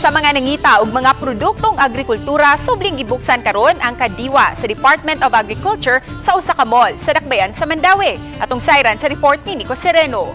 Sa mga nangita ug mga produktong agrikultura, subling gibuksan karon ang kadiwa sa Department of Agriculture sa usa ka mall sa Dakbayan sa Mandaue. Atong sayran sa report ni Nico Sereno.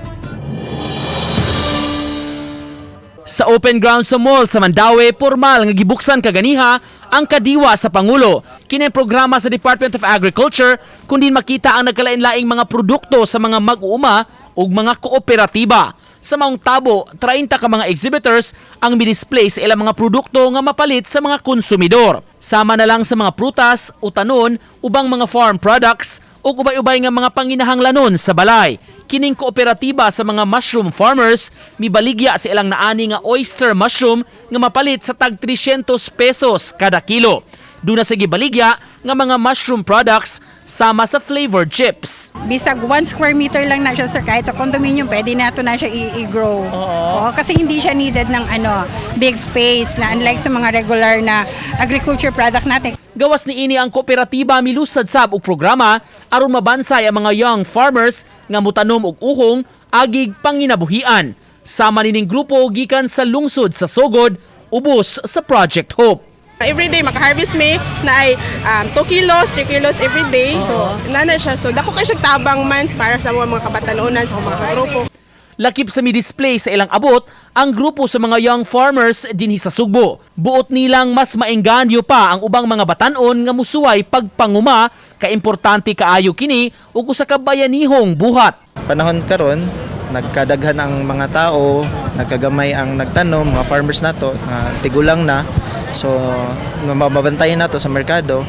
Sa open ground sa mall sa Mandaue, formal nga gibuksan kaganiha ang kadiwa sa Pangulo. Kini programa sa Department of Agriculture kundi makita ang nagkalain-laing mga produkto sa mga mag-uuma ug mga kooperatiba. Sa maong tabo, 30 ka mga exhibitors ang midisplay sa ilang mga produkto nga mapalit sa mga konsumidor. Sama na lang sa mga prutas, utanon, ubang mga farm products o ubay-ubay nga mga panginahanglanon sa balay. Kining kooperatiba sa mga mushroom farmers, mibaligya sa ilang naani nga oyster mushroom nga mapalit sa tag 300 pesos kada kilo. Doon na sa gibaligya nga mga mushroom products sama sa flavored chips. Bisag 1 square meter lang na siya, sir. Kahit sa condominium, pwede nato na siya i-grow. Oo, kasi hindi siya needed ng big space na unlike sa mga regular na agriculture product natin. Gawas ni ini ang kooperatiba milusad sab og programa aron mabansay ang mga young farmers nga mutanom og uhong agig panginabuhian. Sama nining grupo gikan sa lungsod sa Sogod, ubos sa Project Hope. Every day maka-harvest me na ay 2 kilos, 3 kilos every day. So, nana siya. So, dako kay siya tabang man para sa mga kabatanunan, sa mga grupo. Lakip sa mi-display sa ilang abot ang grupo sa mga young farmers dinhi sa Sugbo. Buot nilang mas maengganyo pa ang ubang mga batanon nga musuway pagpanguma kay importante kaayo kini ug usa ka bayanihong buhat. Panahon karon nagkadaghan ang mga tao, nagkagamay ang nagtanom, mga farmers nato, tigulang na. So, mababantayan nato sa merkado,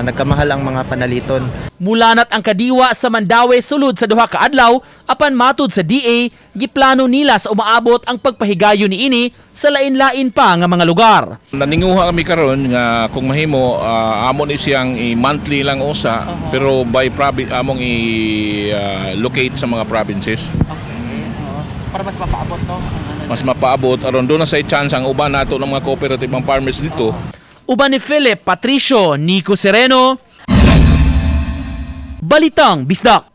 nagkamahal ang mga panaliton. Mulanat ang kadiwa sa Mandaue sulod sa duha ka adlaw, apan matud sa DA, giplano nila sa umaabot ang pagpahigayon niini sa lain-lain pa nga mga lugar. Naninguha kami karon nga kung mahimo amon ni siyang monthly lang usa pero by province among i-locate sa mga provinces. Para mas mapaabot to. Mas mapaabot aron doon na sa chance ang uban nato ng mga cooperative ng farmers dito. Uban ni Philip Patricio, Nico Sereno, Balitang Bisdak.